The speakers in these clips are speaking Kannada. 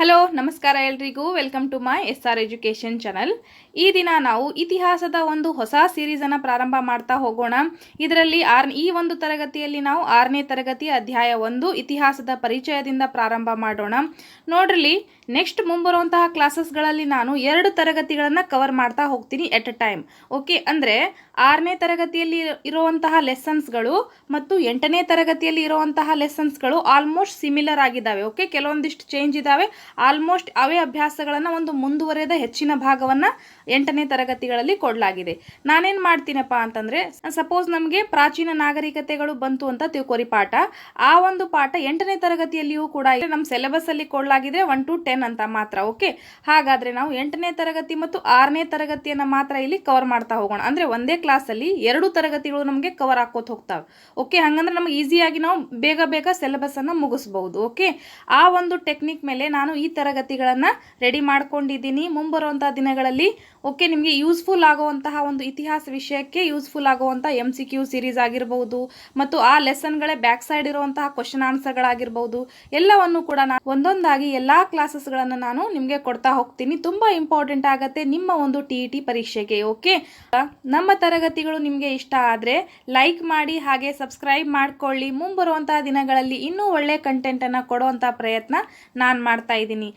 ಹಲೋ ನಮಸ್ಕಾರ ಎಲ್ರಿಗೂ welcome to my SR education channel. ಈ ದಿನ ನಾವು ಇತಿಹಾಸದ ಒಂದು ಹೊಸ ಸೀರೀಸನ್ನು ಪ್ರಾರಂಭ ಮಾಡ್ತಾ ಹೋಗೋಣ. ಇದರಲ್ಲಿ ಈ ಒಂದು ತರಗತಿಯಲ್ಲಿ ನಾವು 6ನೇ ತರಗತಿ ಅಧ್ಯಾಯ 1 ಇತಿಹಾಸದ ಪರಿಚಯದಿಂದ ಪ್ರಾರಂಭ ಮಾಡೋಣ. ನೋಡ್ರಿ, ನೆಕ್ಸ್ಟ್ ಮುಂಬರುವಂತಹ ಕ್ಲಾಸಸ್ಗಳಲ್ಲಿ ನಾನು 2 ತರಗತಿಗಳನ್ನು ಕವರ್ ಮಾಡ್ತಾ ಹೋಗ್ತೀನಿ ಎಟ್ ಅ ಟೈಮ್. ಓಕೆ, ಅಂದರೆ 6ನೇ ತರಗತಿಯಲ್ಲಿ ಇರುವಂತಹ ಲೆಸನ್ಸ್ಗಳು ಮತ್ತು 8ನೇ ತರಗತಿಯಲ್ಲಿ ಇರುವಂತಹ ಲೆಸನ್ಸ್ಗಳು ಆಲ್ಮೋಸ್ಟ್ ಸಿಮಿಲರ್ ಆಗಿದ್ದಾವೆ. ಓಕೆ, ಕೆಲವೊಂದಿಷ್ಟು ಚೇಂಜ್ ಇದ್ದಾವೆ. ಆಲ್ಮೋಸ್ಟ್ ಅವೇ ಅಭ್ಯಾಸಗಳನ್ನು ಒಂದು ಮುಂದುವರೆದ ಹೆಚ್ಚಿನ ಭಾಗವನ್ನು 8ನೇ ತರಗತಿಗಳಲ್ಲಿ ಕೊಡಲಾಗಿದೆ. ನಾನೇನು ಮಾಡ್ತೀನಪ್ಪ ಅಂತಂದರೆ, ಸಪೋಸ್ ನಮಗೆ ಪ್ರಾಚೀನ ನಾಗರಿಕತೆಗಳು ಬಂತು ಅಂತ ತಿಳ್ಕೊರಿ ಪಾಠ. ಆ ಒಂದು ಪಾಠ 8ನೇ ತರಗತಿಯಲ್ಲಿಯೂ ಕೂಡ ನಮ್ಮ ಸಿಲೆಬಸ್ಸಲ್ಲಿ ಕೊಡಲಾಗಿದೆ 1 to 10 ಅಂತ ಮಾತ್ರ. ಓಕೆ, ಹಾಗಾದರೆ ನಾವು 8ನೇ ತರಗತಿ ಮತ್ತು 6ನೇ ತರಗತಿಯನ್ನು ಮಾತ್ರ ಇಲ್ಲಿ ಕವರ್ ಮಾಡ್ತಾ ಹೋಗೋಣ. ಅಂದರೆ ಒಂದೇ ಕ್ಲಾಸಲ್ಲಿ 2 ತರಗತಿಗಳು ನಮಗೆ ಕವರ್ ಹಾಕೋತ ಹೋಗ್ತಾವೆ. ಓಕೆ, ಹಾಗಂದ್ರೆ ನಮಗೆ ಈಸಿಯಾಗಿ ನಾವು ಬೇಗ ಸಿಲೆಬಸ್ಸನ್ನು ಮುಗಿಸ್ಬಹುದು. ಓಕೆ, ಆ ಒಂದು ಟೆಕ್ನಿಕ್ ಮೇಲೆ ನಾನು ಈ ತರಗತಿಗಳನ್ನು ರೆಡಿ ಮಾಡ್ಕೊಂಡಿದ್ದೀನಿ. ಮುಂಬರುವಂತಹ ದಿನಗಳಲ್ಲಿ ಓಕೆ ನಿಮಗೆ ಯೂಸ್ಫುಲ್ ಆಗುವಂತಹ ಒಂದು ಇತಿಹಾಸ ವಿಷಯಕ್ಕೆ ಯೂಸ್ಫುಲ್ ಆಗುವಂಥ MCQ ಸೀರೀಸ್ ಆಗಿರಬಹುದು ಮತ್ತು ಆ ಲೆಸನ್ಗಳೇ ಬ್ಯಾಕ್ ಸೈಡ್ ಇರುವಂತಹ ಕ್ವಶನ್ ಆನ್ಸರ್ಗಳಾಗಿರ್ಬೋದು, ಎಲ್ಲವನ್ನು ಕೂಡ ನಾನು ಒಂದೊಂದಾಗಿ ಎಲ್ಲ ಕ್ಲಾಸಸ್ಗಳನ್ನು ನಾನು ನಿಮಗೆ ಕೊಡ್ತಾ ಹೋಗ್ತೀನಿ. ತುಂಬ ಇಂಪಾರ್ಟೆಂಟ್ ಆಗುತ್ತೆ ನಿಮ್ಮ ಒಂದು TET ಪರೀಕ್ಷೆಗೆ. ಓಕೆ, ನಮ್ಮ ತರಗತಿಗಳು ನಿಮಗೆ ಇಷ್ಟ ಆದರೆ ಲೈಕ್ ಮಾಡಿ, ಹಾಗೆ ಸಬ್ಸ್ಕ್ರೈಬ್ ಮಾಡ್ಕೊಳ್ಳಿ. ಮುಂಬರುವಂತಹ ದಿನಗಳಲ್ಲಿ ಇನ್ನೂ ಒಳ್ಳೆ ಕಂಟೆಂಟನ್ನು ಕೊಡುವಂಥ ಪ್ರಯತ್ನ ನಾನು ಮಾಡ್ತಾ ಇದ್ದೀನಿ.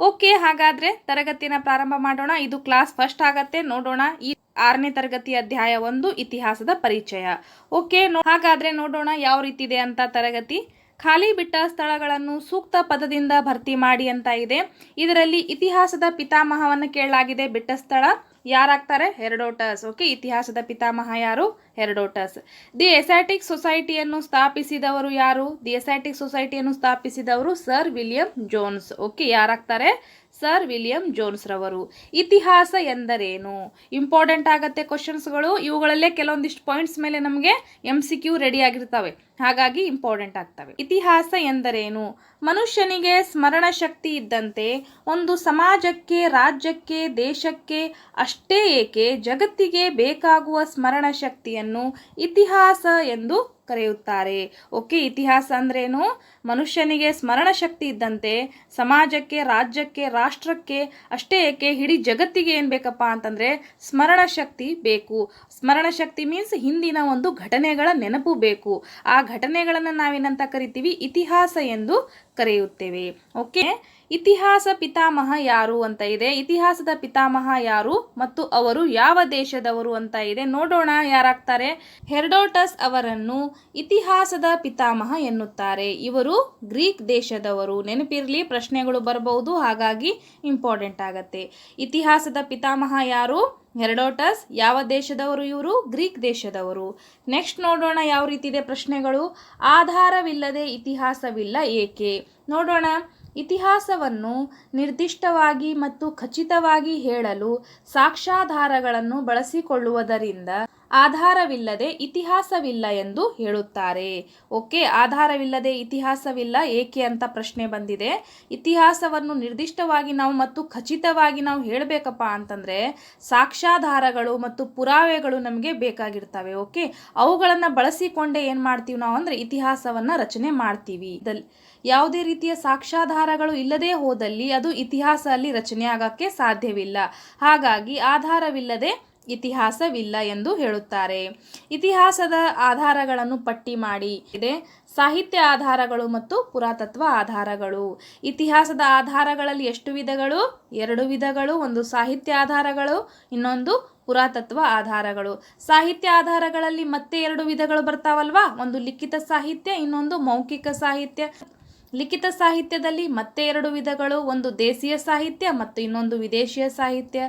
ಓಕೆ, ಹಾಗಾದರೆ ತರಗತಿನ ಪ್ರಾರಂಭ ಮಾಡೋಣ. ಇದು ಕ್ಲಾಸ್ ಫಸ್ಟ್ ಆಗತ್ತೆ. ನೋಡೋಣ ಈ 6ನೇ ತರಗತಿ ಅಧ್ಯಾಯ 1 ಇತಿಹಾಸದ ಪರಿಚಯ. ಓಕೆ, ಹಾಗಾದರೆ ನೋಡೋಣ ಯಾವ ರೀತಿ ಇದೆ ಅಂತ ತರಗತಿ. ಖಾಲಿ ಬಿಟ್ಟ ಸ್ಥಳಗಳನ್ನು ಸೂಕ್ತ ಪದದಿಂದ ಭರ್ತಿ ಮಾಡಿ ಅಂತ ಇದೆ. ಇದರಲ್ಲಿ ಇತಿಹಾಸದ ಪಿತಾಮಹವನ್ನು ಕೇಳಲಾಗಿದೆ. ಬಿಟ್ಟ ಸ್ಥಳ ಯಾರಾಗ್ತಾರೆ? ಹೆರೋಡೋಟಸ್. ಓಕೆ, ಇತಿಹಾಸದ ಪಿತಾಮಹ ಯಾರು? ಹೆರೋಡೋಟಸ್. ದಿ ಏಸಿಯಾಟಿಕ್ ಸೊಸೈಟಿಯನ್ನು ಸ್ಥಾಪಿಸಿದವರು ಯಾರು? ದಿ ಏಸಿಯಾಟಿಕ್ ಸೊಸೈಟಿಯನ್ನು ಸ್ಥಾಪಿಸಿದವರು ಸರ್ ವಿಲಿಯಂ ಜೋನ್ಸ್. ಓಕೆ, ಯಾರಾಗ್ತಾರೆ? ಸರ್ ವಿಲಿಯಂ ಜೋನ್ಸ್ ರವರು. ಇತಿಹಾಸ ಎಂದರೇನು? ಇಂಪಾರ್ಟೆಂಟ್ ಆಗತ್ತೆ ಕ್ವಶನ್ಸ್ಗಳು. ಇವುಗಳಲ್ಲೇ ಕೆಲವೊಂದಿಷ್ಟು ಪಾಯಿಂಟ್ಸ್ ಮೇಲೆ ನಮಗೆ MCQ ರೆಡಿ ಆಗಿರ್ತವೆ, ಹಾಗಾಗಿ ಇಂಪಾರ್ಟೆಂಟ್ ಆಗ್ತವೆ. ಇತಿಹಾಸ ಎಂದರೇನು? ಮನುಷ್ಯನಿಗೆ ಸ್ಮರಣ ಶಕ್ತಿ ಇದ್ದಂತೆ ಒಂದು ಸಮಾಜಕ್ಕೆ, ರಾಜ್ಯಕ್ಕೆ, ದೇಶಕ್ಕೆ ಅಷ್ಟೇ ಏಕೆ ಜಗತ್ತಿಗೆ ಬೇಕಾಗುವ ಸ್ಮರಣ ಶಕ್ತಿಯನ್ನು ಇತಿಹಾಸ ಎಂದು ಕರೆಯುತ್ತಾರೆ. ಓಕೆ, ಇತಿಹಾಸ ಅಂದ್ರೇನು? ಮನುಷ್ಯನಿಗೆ ಸ್ಮರಣ ಶಕ್ತಿ ಇದ್ದಂತೆ ಸಮಾಜಕ್ಕೆ, ರಾಜ್ಯಕ್ಕೆ, ರಾಷ್ಟ್ರಕ್ಕೆ ಅಷ್ಟೇ ಏಕೆ ಇಡೀ ಜಗತ್ತಿಗೆ ಏನು ಬೇಕಪ್ಪ ಅಂತಂದರೆ ಸ್ಮರಣ ಶಕ್ತಿ ಬೇಕು. ಸ್ಮರಣ ಶಕ್ತಿ ಮೀನ್ಸ್ ಹಿಂದಿನ ಒಂದು ಘಟನೆಗಳ ನೆನಪು ಬೇಕು. ಆ ಘಟನೆಗಳನ್ನು ನಾವೇನಂತ ಕರಿತೀವಿ? ಇತಿಹಾಸ ಎಂದು ಕರೆಯುತ್ತೇವೆ. ಓಕೆ, ಇತಿಹಾಸ ಪಿತಾಮಹ ಯಾರು ಅಂತ ಇದೆ. ಇತಿಹಾಸದ ಪಿತಾಮಹ ಯಾರು ಮತ್ತು ಅವರು ಯಾವ ದೇಶದವರು ಅಂತ ಇದೆ. ನೋಡೋಣ ಯಾರಾಗ್ತಾರೆ. ಹೆರೋಡೋಟಸ್ ಅವರನ್ನು ಇತಿಹಾಸದ ಪಿತಾಮಹ ಎನ್ನುತ್ತಾರೆ. ಇವರು ಗ್ರೀಕ್ ದೇಶದವರು. ನೆನಪಿರಲಿ, ಪ್ರಶ್ನೆಗಳು ಬರಬಹುದು, ಹಾಗಾಗಿ ಇಂಪಾರ್ಟೆಂಟ್ ಆಗತ್ತೆ. ಇತಿಹಾಸದ ಪಿತಾಮಹ ಯಾರು? ಹೆರೋಡೋಟಸ್. ಯಾವ ದೇಶದವರು ಇವರು? ಗ್ರೀಕ್ ದೇಶದವರು. ನೆಕ್ಸ್ಟ್ ನೋಡೋಣ ಯಾವ ರೀತಿ ಇದೆ ಪ್ರಶ್ನೆಗಳು. ಆಧಾರವಿಲ್ಲದೆ ಇತಿಹಾಸವಿಲ್ಲ ಏಕೆ? ನೋಡೋಣ. ಇತಿಹಾಸವನ್ನು ನಿರ್ದಿಷ್ಟವಾಗಿ ಮತ್ತು ಖಚಿತವಾಗಿ ಹೇಳಲು ಸಾಕ್ಷ್ಯಾಧಾರಗಳನ್ನು ಬಳಸಿಕೊಳ್ಳುವುದರಿಂದ ಆಧಾರವಿಲ್ಲದೆ ಇತಿಹಾಸವಿಲ್ಲ ಎಂದು ಹೇಳುತ್ತಾರೆ. ಓಕೆ, ಆಧಾರವಿಲ್ಲದೆ ಇತಿಹಾಸವಿಲ್ಲ ಏಕೆ ಅಂತ ಪ್ರಶ್ನೆ ಬಂದಿದೆ. ಇತಿಹಾಸವನ್ನು ನಿರ್ದಿಷ್ಟವಾಗಿ ನಾವು ಮತ್ತು ಖಚಿತವಾಗಿ ನಾವು ಹೇಳಬೇಕಪ್ಪ ಅಂತಂದರೆ ಸಾಕ್ಷ್ಯಾಧಾರಗಳು ಮತ್ತು ಪುರಾವೆಗಳು ನಮಗೆ ಬೇಕಾಗಿರ್ತವೆ. ಓಕೆ, ಅವುಗಳನ್ನು ಬಳಸಿಕೊಂಡೇ ಏನು ಮಾಡ್ತೀವಿ ನಾವು ಅಂದರೆ ಇತಿಹಾಸವನ್ನು ರಚನೆ ಮಾಡ್ತೀವಿ. ಯಾವುದೇ ರೀತಿಯ ಸಾಕ್ಷ್ಯಾಧಾರಗಳು ಇಲ್ಲದೆ ಹೋದಲ್ಲಿ ಅದು ಇತಿಹಾಸ ಅಲ್ಲಿ ರಚನೆ ಆಗೋಕ್ಕೆ ಸಾಧ್ಯವಿಲ್ಲ. ಹಾಗಾಗಿ ಆಧಾರವಿಲ್ಲದೆ ಇತಿಹಾಸವಿಲ್ಲ ಎಂದು ಹೇಳುತ್ತಾರೆ. ಇತಿಹಾಸದ ಆಧಾರಗಳನ್ನು ಪಟ್ಟಿ ಮಾಡಿ ಇದೆ. ಸಾಹಿತ್ಯ ಆಧಾರಗಳು ಮತ್ತು ಪುರಾತತ್ವ ಆಧಾರಗಳು. ಇತಿಹಾಸದ ಆಧಾರಗಳಲ್ಲಿ ಎಷ್ಟು ವಿಧಗಳು? 2 ವಿಧಗಳು. ಒಂದು ಸಾಹಿತ್ಯ ಆಧಾರಗಳು, ಇನ್ನೊಂದು ಪುರಾತತ್ವ ಆಧಾರಗಳು. ಸಾಹಿತ್ಯ ಆಧಾರಗಳಲ್ಲಿ ಮತ್ತೆ 2 ವಿಧಗಳು ಬರ್ತಾವಲ್ವಾ? ಒಂದು ಲಿಖಿತ ಸಾಹಿತ್ಯ, ಇನ್ನೊಂದು ಮೌಖಿಕ ಸಾಹಿತ್ಯ. ಲಿಖಿತ ಸಾಹಿತ್ಯದಲ್ಲಿ ಮತ್ತೆ 2 ವಿಧಗಳು. ಒಂದು ದೇಶೀಯ ಸಾಹಿತ್ಯ ಮತ್ತು ಇನ್ನೊಂದು ವಿದೇಶಿಯ ಸಾಹಿತ್ಯ.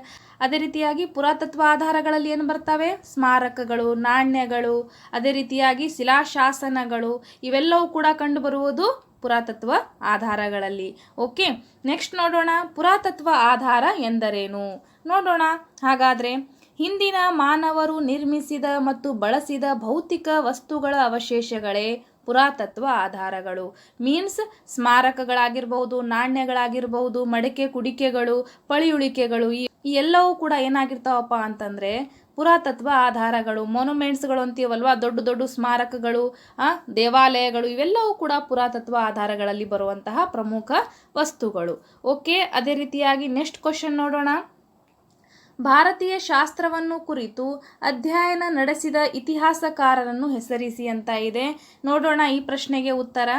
ಅದೇ ರೀತಿಯಾಗಿ ಪುರಾತತ್ವ ಆಧಾರಗಳಲ್ಲಿ ಏನು ಬರ್ತವೆ? ಸ್ಮಾರಕಗಳು, ನಾಣ್ಯಗಳು, ಅದೇ ರೀತಿಯಾಗಿ ಶಿಲಾಶಾಸನಗಳು, ಇವೆಲ್ಲವೂ ಕೂಡ ಕಂಡುಬರುವುದು ಪುರಾತತ್ವ ಆಧಾರಗಳಲ್ಲಿ. ಓಕೆ, ನೆಕ್ಸ್ಟ್ ನೋಡೋಣ. ಪುರಾತತ್ವ ಆಧಾರ ಎಂದರೇನು? ನೋಡೋಣ. ಹಾಗಾದರೆ ಹಿಂದಿನ ಮಾನವರು ನಿರ್ಮಿಸಿದ ಮತ್ತು ಬಳಸಿದ ಭೌತಿಕ ವಸ್ತುಗಳ ಅವಶೇಷಗಳೇ ಪುರಾತತ್ವ ಆಧಾರಗಳು. ಮೀನ್ಸ್ ಸ್ಮಾರಕಗಳಾಗಿರ್ಬಹುದು, ನಾಣ್ಯಗಳಾಗಿರ್ಬಹುದು, ಮಡಿಕೆ ಕುಡಿಕೆಗಳು, ಪಳಿಯುಳಿಕೆಗಳು, ಈ ಎಲ್ಲವೂ ಕೂಡ ಏನಾಗಿರ್ತಾವಪ್ಪ ಅಂತಂದರೆ ಪುರಾತತ್ವ ಆಧಾರಗಳು, ಮೊನುಮೆಂಟ್ಸ್ಗಳು ಅಂತೀವಲ್ವ, ದೊಡ್ಡ ದೊಡ್ಡ ಸ್ಮಾರಕಗಳು, ದೇವಾಲಯಗಳು, ಇವೆಲ್ಲವೂ ಕೂಡ ಪುರಾತತ್ವ ಆಧಾರಗಳಲ್ಲಿ ಬರುವಂತಹ ಪ್ರಮುಖ ವಸ್ತುಗಳು. ಓಕೆ, ಅದೇ ರೀತಿಯಾಗಿ ನೆಕ್ಸ್ಟ್ ಕ್ವಶನ್ ನೋಡೋಣ. ಭಾರತೀಯ ಶಾಸ್ತ್ರವನ್ನು ಕುರಿತು ಅಧ್ಯಯನ ನಡೆಸಿದ ಇತಿಹಾಸಕಾರರನ್ನು ಹೆಸರಿಸಿ ಅಂತ ಇದೆ. ನೋಡೋಣ ಈ ಪ್ರಶ್ನೆಗೆ ಉತ್ತರ.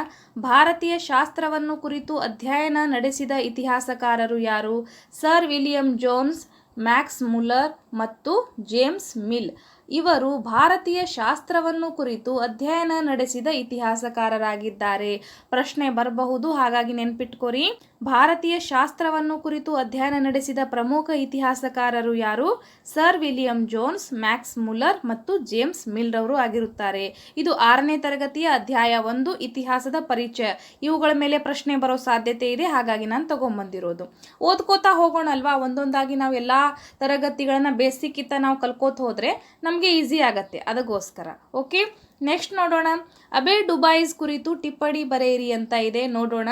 ಭಾರತೀಯ ಶಾಸ್ತ್ರವನ್ನು ಕುರಿತು ಅಧ್ಯಯನ ನಡೆಸಿದ ಇತಿಹಾಸಕಾರರು ಯಾರು? Sir William Jones, Max Muller ಮತ್ತು ಜೇಮ್ಸ್ ಮಿಲ್. ಇವರು ಭಾರತೀಯ ಶಾಸ್ತ್ರವನ್ನು ಕುರಿತು ಅಧ್ಯಯನ ನಡೆಸಿದ ಇತಿಹಾಸಕಾರರಾಗಿದ್ದಾರೆ. ಪ್ರಶ್ನೆ ಬರಬಹುದು, ಹಾಗಾಗಿ ನೆನ್ಪಿಟ್ಕೋರಿ. ಭಾರತೀಯ ಶಾಸ್ತ್ರವನ್ನು ಕುರಿತು ಅಧ್ಯಯನ ನಡೆಸಿದ ಪ್ರಮುಖ ಇತಿಹಾಸಕಾರರು ಯಾರು? Sir William Jones, Max Muller ಮತ್ತು ಜೇಮ್ಸ್ ಮಿಲ್ ರವರು ಆಗಿರುತ್ತಾರೆ. ಇದು 6ನೇ ತರಗತಿಯ ಅಧ್ಯಾಯ 1 ಇತಿಹಾಸದ ಪರಿಚಯ. ಇವುಗಳ ಮೇಲೆ ಪ್ರಶ್ನೆ ಬರೋ ಸಾಧ್ಯತೆ ಇದೆ, ಹಾಗಾಗಿ ನಾನು ತಗೊಂಬಂದಿರೋದು. ಓದ್ಕೋತಾ ಹೋಗೋಣ ಅಲ್ವಾ, ಒಂದೊಂದಾಗಿ ನಾವು ಎಲ್ಲ ತರಗತಿಗಳನ್ನ ಬೇಸಿಕ್ ಇತ್ತ ನಾವು ಕಲ್ಕೋತ ಹೋದ್ರೆ ನಮಗೆ ಈಸಿ ಆಗತ್ತೆ, ಅದಕ್ಕೋಸ್ಕರ. ಓಕೆ, ನೆಕ್ಸ್ಟ್ ನೋಡೋಣ. ಅಬೆ ಡುಬಾಯಿಸ್ ಕುರಿತು ಟಿಪ್ಪಣಿ ಬರೆಯಿರಿ ಅಂತ ಇದೆ. ನೋಡೋಣ.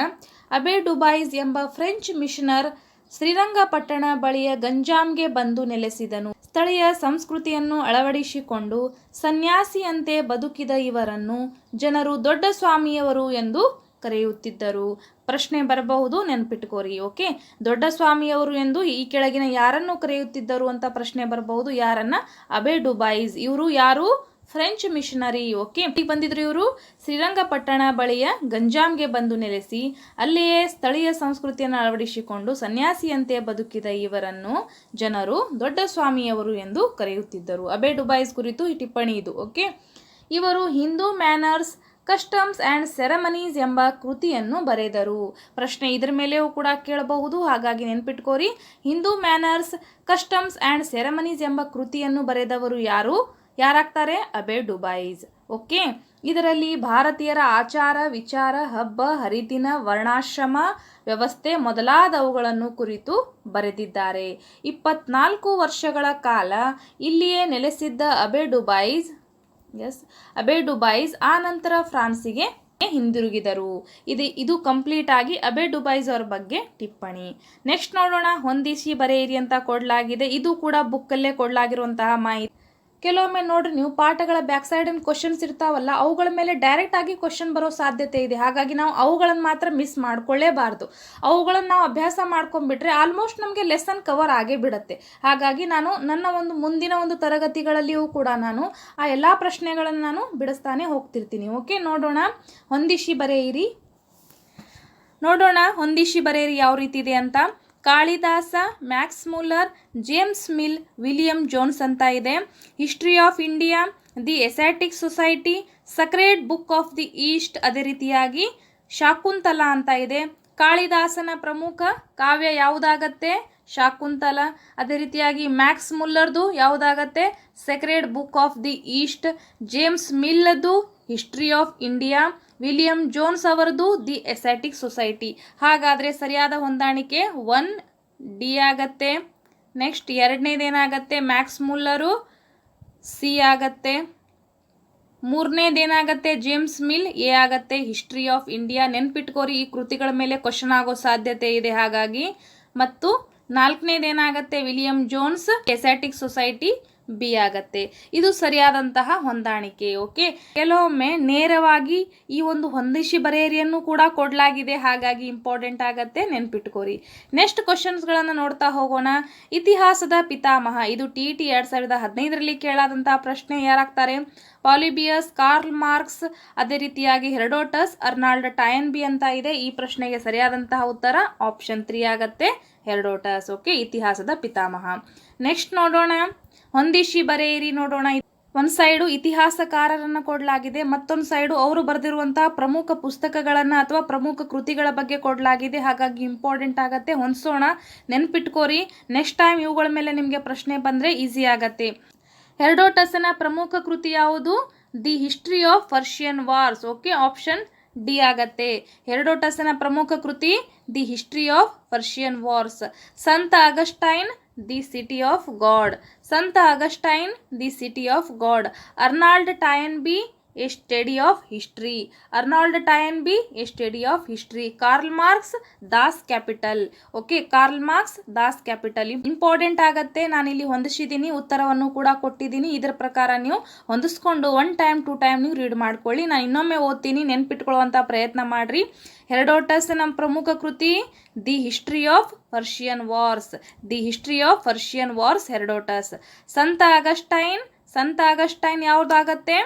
ಅಬೆ ಡುಬಾಯಿಸ್ ಎಂಬ ಫ್ರೆಂಚ್ ಮಿಷನರ್ ಶ್ರೀರಂಗಪಟ್ಟಣ ಬಳಿಯ ಗಂಜಾಂಗೆ ಬಂದು ನೆಲೆಸಿದನು. ಸ್ಥಳೀಯ ಸಂಸ್ಕೃತಿಯನ್ನು ಅಳವಡಿಸಿಕೊಂಡು ಸನ್ಯಾಸಿಯಂತೆ ಬದುಕಿದ ಇವರನ್ನು ಜನರು ದೊಡ್ಡ ಸ್ವಾಮಿಯವರು ಎಂದು ಕರೆಯುತ್ತಿದ್ದರು. ಪ್ರಶ್ನೆ ಬರಬಹುದು, ನೆನ್ಪಿಟ್ಕೋರಿ. ಓಕೆ, ದೊಡ್ಡ ಸ್ವಾಮಿಯವರು ಎಂದು ಈ ಕೆಳಗಿನ ಯಾರನ್ನು ಕರೆಯುತ್ತಿದ್ದರು ಅಂತ ಪ್ರಶ್ನೆ ಬರಬಹುದು. ಯಾರನ್ನ? ಅಬೆ ಡುಬಾಯಿಸ್. ಇವರು ಯಾರು? French missionary. ಓಕೆ, ಬಂದಿದ್ರು ಇವರು ಶ್ರೀರಂಗಪಟ್ಟಣ ಬಳಿಯ ಗಂಜಾಂಗೆ ಬಂದು ನೆಲೆಸಿ ಅಲ್ಲಿಯೇ ಸ್ಥಳೀಯ ಸಂಸ್ಕೃತಿಯನ್ನು ಅಳವಡಿಸಿಕೊಂಡು ಸನ್ಯಾಸಿಯಂತೆ ಬದುಕಿದ ಇವರನ್ನು ಜನರು ದೊಡ್ಡ ಸ್ವಾಮಿಯವರು ಎಂದು ಕರೆಯುತ್ತಿದ್ದರು. ಅಬೆ ಡುಬಾಯಿಸ್ ಕುರಿತು ಈ ಟಿಪ್ಪಣಿ ಇದು. ಓಕೆ, ಇವರು Hindu manners, customs and ceremonies ಎಂಬ ಕೃತಿಯನ್ನು ಬರೆದರು. ಪ್ರಶ್ನೆ ಇದರ ಮೇಲೆಯೂ ಕೂಡ ಕೇಳಬಹುದು, ಹಾಗಾಗಿ ನೆನ್ಪಿಟ್ಕೋರಿ. Hindu manners, customs and ceremonies ಎಂಬ ಕೃತಿಯನ್ನು ಬರೆದವರು ಯಾರಾಗ್ತಾರೆ? ಅಬೆ ಡುಬಾಯಿಸ್. ಓಕೆ, ಇದರಲ್ಲಿ ಭಾರತೀಯರ ಆಚಾರ ವಿಚಾರ, ಹಬ್ಬ ಹರಿದಿನ, ವರ್ಣಾಶ್ರಮ ವ್ಯವಸ್ಥೆ ಮೊದಲಾದವುಗಳನ್ನು ಕುರಿತು ಬರೆದಿದ್ದಾರೆ. 24 ವರ್ಷಗಳ ಕಾಲ ಇಲ್ಲಿಯೇ ನೆಲೆಸಿದ್ದ ಅಬೆ ಡುಬಾಯಿಸ್ ಆ ನಂತರ ಫ್ರಾನ್ಸಿಗೆ ಹಿಂದಿರುಗಿದರು. ಇದು ಕಂಪ್ಲೀಟ್ ಆಗಿ ಅಬೆ ಡುಬಾಯಿಸ್ ಅವರ ಬಗ್ಗೆ ಟಿಪ್ಪಣಿ. ನೆಕ್ಸ್ಟ್ ನೋಡೋಣ. ಹೊಂದಿಸಿ ಬರೆಯಿರಿ ಅಂತ ಕೊಡಲಾಗಿದೆ. ಇದು ಕೂಡ ಬುಕ್ಕಲ್ಲೇ ಕೊಡಲಾಗಿರುವಂತಹ ಮಾಹಿತಿ. ಕೆಲವೊಮ್ಮೆ ನೋಡ್ರಿ ನೀವು ಪಾಠಗಳ ಬ್ಯಾಕ್ ಸೈಡ್ ಕ್ವಶನ್ಸ್ ಇರ್ತಾವಲ್ಲ, ಅವುಗಳ ಮೇಲೆ ಡೈರೆಕ್ಟ್ ಆಗಿ ಕ್ವಶನ್ ಬರೋ ಸಾಧ್ಯತೆ ಇದೆ. ಹಾಗಾಗಿ ನಾವು ಅವುಗಳನ್ನು ಮಾತ್ರ ಮಿಸ್ ಮಾಡ್ಕೊಳ್ಳೇಬಾರ್ದು. ಅವುಗಳನ್ನು ನಾವು ಅಭ್ಯಾಸ ಮಾಡ್ಕೊಂಡ್ಬಿಟ್ರೆ ಆಲ್ಮೋಸ್ಟ್ ನಮಗೆ ಲೆಸನ್ ಕವರ್ ಆಗೇ ಬಿಡುತ್ತೆ. ಹಾಗಾಗಿ ನಾನು ನನ್ನ ಮುಂದಿನ ತರಗತಿಗಳಲ್ಲಿಯೂ ಕೂಡ ನಾನು ಆ ಎಲ್ಲ ಪ್ರಶ್ನೆಗಳನ್ನು ನಾನು ಬಿಡಿಸ್ತಾನೆ ಹೋಗ್ತಿರ್ತೀನಿ. ಓಕೆ, ನೋಡೋಣ. ಹೊಂದಿಸಿ ಬರೆಯಿರಿ. ಯಾವ ರೀತಿ ಇದೆ ಅಂತ. Kalidasa, Max Muller, James Mill, William Jones ಅಂತ ಇದೆ. History of India, the Asiatic society, sacred book of the east, ಅದೇ ರೀತಿಯಾಗಿ ಶಾಕುಂತಲ ಅಂತ ಇದೆ. ಕಾಳಿದಾಸನ ಪ್ರಮುಖ ಕಾವ್ಯ ಯಾವುದಾಗತ್ತೆ? ಶಾಕುಂತಲ. ಅದೇ ರೀತಿಯಾಗಿ ಮ್ಯಾಕ್ಸ್ ಮುಲ್ಲರ್ದು ಯಾವುದಾಗತ್ತೆ? Sacred book of the east. James ಮಿಲ್ದು history of India. William Jones ಅವರದು ದಿ ಎಸಾಟಿಕ್ ಸೊಸೈಟಿ. ಹಾಗಾದರೆ ಸರಿಯಾದ ಹೊಂದಾಣಿಕೆ 1D ಆಗತ್ತೆ. ನೆಕ್ಸ್ಟ್ ಎರಡನೇದೇನಾಗತ್ತೆ? ಮ್ಯಾಕ್ಸ್ ಮುಲ್ಲರು C ಆಗತ್ತೆ. ಮೂರನೇದೇನಾಗತ್ತೆ? ಜೇಮ್ಸ್ ಮಿಲ್ A ಆಗತ್ತೆ. History of India. ನೆನ್ಪಿಟ್ಕೋರಿ, ಈ ಕೃತಿಗಳ ಮೇಲೆ ಕ್ವಶನ್ ಆಗೋ ಸಾಧ್ಯತೆ ಇದೆ ಹಾಗಾಗಿ. ಮತ್ತು ನಾಲ್ಕನೇದೇನಾಗತ್ತೆ? William Jones Asiatic society B ಆಗತ್ತೆ. ಇದು ಸರಿಯಾದಂತಹ ಹೊಂದಾಣಿಕೆ. ಓಕೆ, ಕೆಲವೊಮ್ಮೆ ನೇರವಾಗಿ ಈ ಹೊಂದಿಸಿ ಬರೆಯರಿಯನ್ನು ಕೂಡ ಕೊಡಲಾಗಿದೆ, ಹಾಗಾಗಿ ಇಂಪಾರ್ಟೆಂಟ್ ಆಗತ್ತೆ, ನೆನ್ಪಿಟ್ಕೋರಿ. ನೆಕ್ಸ್ಟ್ ಕ್ವಶನ್ಸ್ಗಳನ್ನು ನೋಡ್ತಾ ಹೋಗೋಣ. ಇತಿಹಾಸದ ಪಿತಾಮಹ, ಇದು TET 2015ರಲ್ಲಿ ಕೇಳಾದಂತಹ ಪ್ರಶ್ನೆ. ಯಾರಾಗ್ತಾರೆ? ಪಾಲಿಬಿಯಸ್, ಕಾರ್ಲ್ ಮಾರ್ಕ್ಸ್, ಅದೇ ರೀತಿಯಾಗಿ ಹೆರೋಡೋಟಸ್, ಅರ್ನಾಲ್ಡ್ ಟಯನ್ಬಿ ಅಂತ ಇದೆ. ಈ ಪ್ರಶ್ನೆಗೆ ಸರಿಯಾದಂತಹ ಉತ್ತರ ಆಪ್ಷನ್ 3 ಆಗತ್ತೆ, ಹೆರೋಡೋಟಸ್. ಓಕೆ, ಇತಿಹಾಸದ ಪಿತಾಮಹ. ನೆಕ್ಸ್ಟ್ ನೋಡೋಣ. ಹೊಂದಿಸಿ ಬರೆಯಿರಿ. ನೋಡೋಣ. ಒಂದು ಸೈಡು ಇತಿಹಾಸಕಾರರನ್ನು ಕೊಡಲಾಗಿದೆ, ಮತ್ತೊಂದು ಸೈಡು ಅವರು ಬರೆದಿರುವಂತಹ ಪ್ರಮುಖ ಪುಸ್ತಕಗಳನ್ನು ಅಥವಾ ಪ್ರಮುಖ ಕೃತಿಗಳ ಬಗ್ಗೆ ಕೊಡಲಾಗಿದೆ, ಹಾಗಾಗಿ ಇಂಪಾರ್ಟೆಂಟ್ ಆಗತ್ತೆ. ಹೊಂದಿಸೋಣ, ನೆನ್ಪಿಟ್ಕೋರಿ. ನೆಕ್ಸ್ಟ್ ಟೈಮ್ ಇವುಗಳ ಮೇಲೆ ನಿಮಗೆ ಪ್ರಶ್ನೆ ಬಂದರೆ ಈಸಿ ಆಗತ್ತೆ. ಹೆರೋಡೋಟಸ್ನ ಪ್ರಮುಖ ಕೃತಿ ಯಾವುದು? The history of Persian wars. Okay, option D ಆಗತ್ತೆ. ಹೆರೋಡೋಟಸ್ನ ಪ್ರಮುಖ ಕೃತಿ the history of Persian wars. ಸಂತ Augustine, the city of God. ಸಂತ Augustine, the city of God. Arnold Toynbee, a study of history. Arnold Toynbee a study of history. Karl Marx Das Kapital. Okay, Karl Marx Das Kapital important ಆಗತ್ತೆ. ನಾನಿಲ್ಲಿ ಹೊಂದಿಸಿದ್ದೀನಿ, ಉತ್ತರವನ್ನು ಕೂಡ ಕೊಟ್ಟಿದ್ದೀನಿ. ಇದರ ಪ್ರಕಾರ ನೀವು ಹೊಂದಿಸ್ಕೊಂಡು 1 ಟೈಮ್ 2 ಟೈಮ್ ನೀವು ರೀಡ್ ಮಾಡ್ಕೊಳ್ಳಿ. ನಾನು ಇನ್ನೊಮ್ಮೆ ಓದ್ತೀನಿ, ನೆನ್ಪಿಟ್ಕೊಳ್ಳುವಂಥ ಪ್ರಯತ್ನ ಮಾಡಿರಿ. ಹೆರೋಡೋಟಸ್ ನಮ್ಮ ಪ್ರಮುಖ ಕೃತಿ the history of Persian wars. The history of Persian wars, Herodotus. ಸಂತ ಅಗಸ್ಟೈನ್ ಯಾವುದಾಗತ್ತೆ?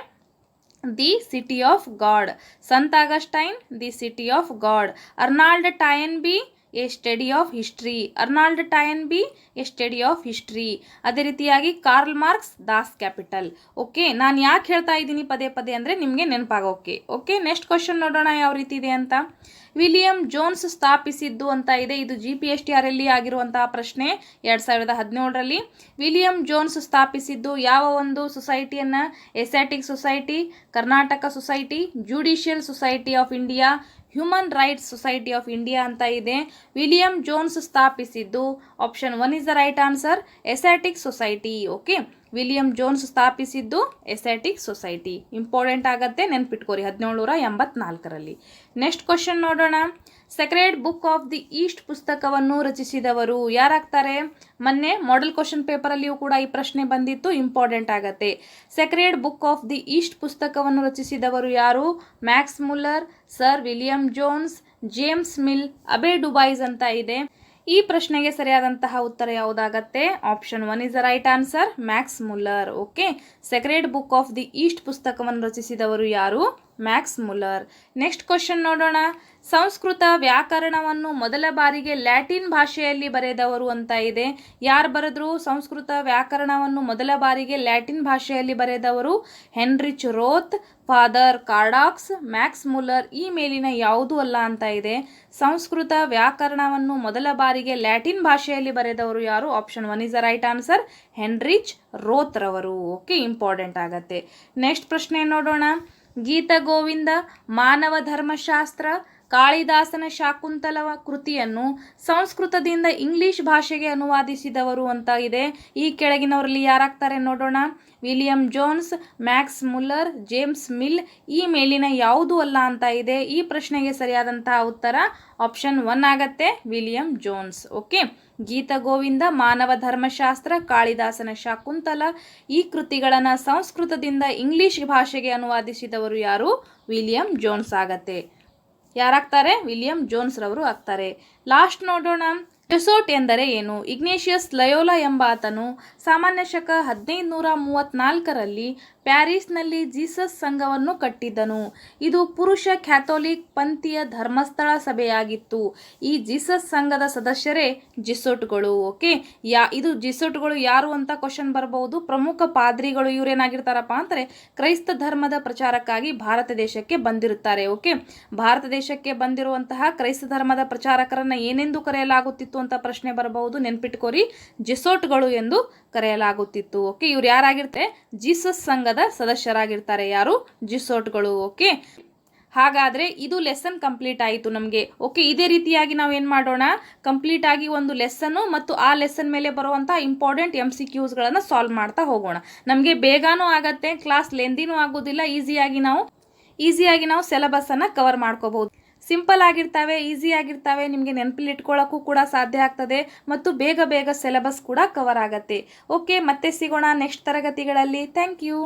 The city of God. ಸಂತ Augustine the city of God. Arnold Toynbee a study of history. Arnold Toynbee a study of history. ಅದೇ ರೀತಿಯಾಗಿ Karl Marx Das Kapital. Okay, ನಾನು ಯಾಕೆ ಹೇಳ್ತಾ ಇದ್ದೀನಿ ಪದೇ ಪದೇ ಅಂದರೆ ನಿಮಗೆ ನೆನಪಾಗೋಕೆ. ಓಕೆ, ನೆಕ್ಸ್ಟ್ ಕ್ವಶನ್ ನೋಡೋಣ ಯಾವ ರೀತಿ ಇದೆ ಅಂತ. ವಿಲಿಯಂ ಜೋನ್ಸ್ ಸ್ಥಾಪಿಸಿದ್ದು ಅಂತ ಇದೆ. ಇದು GPSTR ಅಲ್ಲಿ ಆಗಿರುವಂತಹ ಪ್ರಶ್ನೆ 2017ರಲ್ಲಿ. ವಿಲಿಯಂ ಜೋನ್ಸ್ ಸ್ಥಾಪಿಸಿದ್ದು ಯಾವ ಒಂದು ಸೊಸೈಟಿಯನ್ನು? Asiatic society, Karnataka society, judicial society of India, human rights society of India ಅಂತ ಇದೆ. ವಿಲಿಯಂ ಜೋನ್ಸ್ ಸ್ಥಾಪಿಸಿದ್ದು option 1 is the right answer, Asiatic society. Okay, William Jones ಸ್ಥಾಪಿಸಿದ್ದು ಎಸ್ಯಾಟಿಕ್ ಸೊಸೈಟಿ. ಇಂಪಾರ್ಟೆಂಟ್ ಆಗತ್ತೆ, ನೆನ್ಪಿಟ್ಕೋರಿ, 1784ರಲ್ಲಿ. ನೆಕ್ಸ್ಟ್ ಕ್ವಶನ್ ನೋಡೋಣ. Sacred book of the east ಪುಸ್ತಕವನ್ನು ರಚಿಸಿದವರು ಯಾರಾಗ್ತಾರೆ? ಮೊನ್ನೆ ಮಾಡೆಲ್ ಕ್ವಶನ್ ಪೇಪರಲ್ಲಿಯೂ ಕೂಡ ಈ ಪ್ರಶ್ನೆ ಬಂದಿತ್ತು, ಇಂಪಾರ್ಟೆಂಟ್ ಆಗತ್ತೆ. Sacred book of the east ಪುಸ್ತಕವನ್ನು ರಚಿಸಿದವರು ಯಾರು? Max Muller, sir William Jones, James Mill, Abbe Dubois ಅಂತ ಇದೆ. ಈ ಪ್ರಶ್ನೆಗೆ ಸರಿಯಾದಂತಹ ಉತ್ತರ ಯಾವುದಾಗತ್ತೆ? Option 1 is the right answer, Max Muller. Okay, sacred book of the east ಪುಸ್ತಕವನ್ನು ರಚಿಸಿದವರು ಯಾರು? Max Muller. ನೆಕ್ಸ್ಟ್ ಕ್ವಶನ್ ನೋಡೋಣ. ಸಂಸ್ಕೃತ ವ್ಯಾಕರಣವನ್ನು ಮೊದಲ ಬಾರಿಗೆ ಲ್ಯಾಟಿನ್ ಭಾಷೆಯಲ್ಲಿ ಬರೆದವರು ಅಂತ ಇದೆ. ಯಾರು ಬರೆದ್ರು ಸಂಸ್ಕೃತ ವ್ಯಾಕರಣವನ್ನು ಮೊದಲ ಬಾರಿಗೆ ಲ್ಯಾಟಿನ್ ಭಾಷೆಯಲ್ಲಿ ಬರೆದವರು? Heinrich Roth, father Coeurdoux, Max Muller. ಈ ಮೇಲಿನ ಯಾವುದೂ ಅಲ್ಲ ಅಂತ ಇದೆ. ಸಂಸ್ಕೃತ ವ್ಯಾಕರಣವನ್ನು ಮೊದಲ ಬಾರಿಗೆ ಲ್ಯಾಟಿನ್ ಭಾಷೆಯಲ್ಲಿ ಬರೆದವರು ಯಾರು? Option 1 is the right answer, Heinrich Roth ರವರು. ಓಕೆ, ಇಂಪಾರ್ಟೆಂಟ್ ಆಗತ್ತೆ. ನೆಕ್ಸ್ಟ್ ಪ್ರಶ್ನೆ ನೋಡೋಣ. ಗೀತ ಗೋವಿಂದ, ಮಾನವ ಧರ್ಮಶಾಸ್ತ್ರ, ಕಾಳಿದಾಸನ ಶಾಕುಂತಲವ ಕೃತಿಯನ್ನು ಸಂಸ್ಕೃತದಿಂದ ಇಂಗ್ಲಿಷ್ ಭಾಷೆಗೆ ಅನುವಾದಿಸಿದವರು ಅಂತ ಇದೆ. ಈ ಕೆಳಗಿನವರಲ್ಲಿ ಯಾರಾಗ್ತಾರೆ ನೋಡೋಣ. William Jones, Max Muller, James mill. ಈ ಮೇಲಿನ ಯಾವುದೂ ಅಲ್ಲ ಅಂತ ಇದೆ. ಈ ಪ್ರಶ್ನೆಗೆ ಸರಿಯಾದಂತಹ ಉತ್ತರ ಆಪ್ಷನ್ 1 ಆಗತ್ತೆ, ವಿಲಿಯಂ ಜೋನ್ಸ್. ಓಕೆ, ಗೀತ ಗೋವಿಂದ, ಮಾನವ ಧರ್ಮಶಾಸ್ತ್ರ, ಕಾಳಿದಾಸನ ಶಾಕುಂತಲ ಈ ಕೃತಿಗಳನ್ನು ಸಂಸ್ಕೃತದಿಂದ ಇಂಗ್ಲಿಷ್ ಭಾಷೆಗೆ ಅನುವಾದಿಸಿದವರು ಯಾರು? ವಿಲಿಯಂ ಜೋನ್ಸ್ ಆಗತ್ತೆ. ಯಾರಾಗ್ತಾರೆ? ವಿಲಿಯಂ ಜೋನ್ಸ್ ರವರು ಆಗ್ತಾರೆ. ಲಾಸ್ಟ್ ನೋಡೋಣ. ಜೆಸೋಟ್ ಎಂದರೆ ಏನು? ಇಗ್ನೇಷಿಯಸ್ ಲಯೋಲಾ ಎಂಬಾತನು ಸಾಮಾನ್ಯ ಶಕ 1534ರಲ್ಲಿ ಪ್ಯಾರಿಸ್ನಲ್ಲಿ ಜೀಸಸ್ ಸಂಘವನ್ನು ಕಟ್ಟಿದ್ದನು. ಇದು ಪುರುಷ ಕ್ಯಾಥೋಲಿಕ್ ಪಂಥೀಯ ಧರ್ಮಸ್ಥಳ ಸಭೆಯಾಗಿತ್ತು. ಈ ಜೀಸಸ್ ಸಂಘದ ಸದಸ್ಯರೇ ಜೆಸೋಟ್ಗಳು. ಓಕೆ, ಇದು ಜೆಸೋಟ್ಗಳು ಯಾರು ಅಂತ ಕ್ವಶನ್ ಬರಬಹುದು. ಪ್ರಮುಖ ಪಾದ್ರಿಗಳು. ಇವರೇನಾಗಿರ್ತಾರಪ್ಪ ಅಂದರೆ ಕ್ರೈಸ್ತ ಧರ್ಮದ ಪ್ರಚಾರಕ್ಕಾಗಿ ಭಾರತ ದೇಶಕ್ಕೆ ಬಂದಿರುತ್ತಾರೆ. ಓಕೆ, ಭಾರತ ದೇಶಕ್ಕೆ ಬಂದಿರುವಂತಹ ಕ್ರೈಸ್ತ ಧರ್ಮದ ಪ್ರಚಾರಕರನ್ನ ಏನೆಂದು ಕರೆಯಲಾಗುತ್ತಿತ್ತು ಅಂತ ಪ್ರಶ್ನೆ ಬರಬಹುದು. ನೆನ್ಪಿಟ್ಕೋರಿ, ಜೆಸೋಟ್ಗಳು ಎಂದು ಕರೆಯಲಾಗುತ್ತಿತ್ತು. ಓಕೆ, ಇವ್ರು ಯಾರಾಗಿರ್ತಾರೆ? ಜೀಸಸ್ ಸಂಘದ ಸದಸ್ಯರಾಗಿರ್ತಾರೆ. ಯಾರು? ಜೆಸೋಟ್ಗಳು. ಓಕೆ, ಹಾಗಾದರೆ ಇದು ಲೆಸನ್ ಕಂಪ್ಲೀಟ್ ಆಯಿತು ನಮಗೆ. ಓಕೆ, ಇದೇ ರೀತಿಯಾಗಿ ನಾವು ಏನು ಮಾಡೋಣ, ಕಂಪ್ಲೀಟ್ ಆಗಿ ಒಂದು ಲೆಸನ್ನು ಮತ್ತು ಆ ಲೆಸನ್ ಮೇಲೆ ಬರುವಂಥ ಇಂಪಾರ್ಟೆಂಟ್ MCQsಗಳನ್ನು ಸಾಲ್ವ್ ಮಾಡ್ತಾ ಹೋಗೋಣ. ನಮಗೆ ಬೇಗನೂ ಆಗತ್ತೆ, ಕ್ಲಾಸ್ ಲೆಂದಿನೂ ಆಗೋದಿಲ್ಲ. ಈಸಿಯಾಗಿ ನಾವು ಸಿಲೆಬಸ್ಸನ್ನು ಕವರ್ ಮಾಡ್ಕೋಬಹುದು. ಸಿಂಪಲ್ ಆಗಿರ್ತವೆ, ಈಸಿ ಆಗಿರ್ತವೆ, ನಿಮಗೆ ನೆನಪಲ್ಲಿ ಇಟ್ಕೊಳ್ಳೋಕ್ಕೂ ಕೂಡ ಸಾಧ್ಯ ಆಗ್ತದೆ ಮತ್ತು ಬೇಗ ಸಿಲೆಬಸ್ ಕೂಡ ಕವರ್ ಆಗತ್ತೆ. ಓಕೆ, ಮತ್ತೆ ಸಿಗೋಣ ನೆಕ್ಸ್ಟ್ ತರಗತಿಗಳಲ್ಲಿ. Thank you.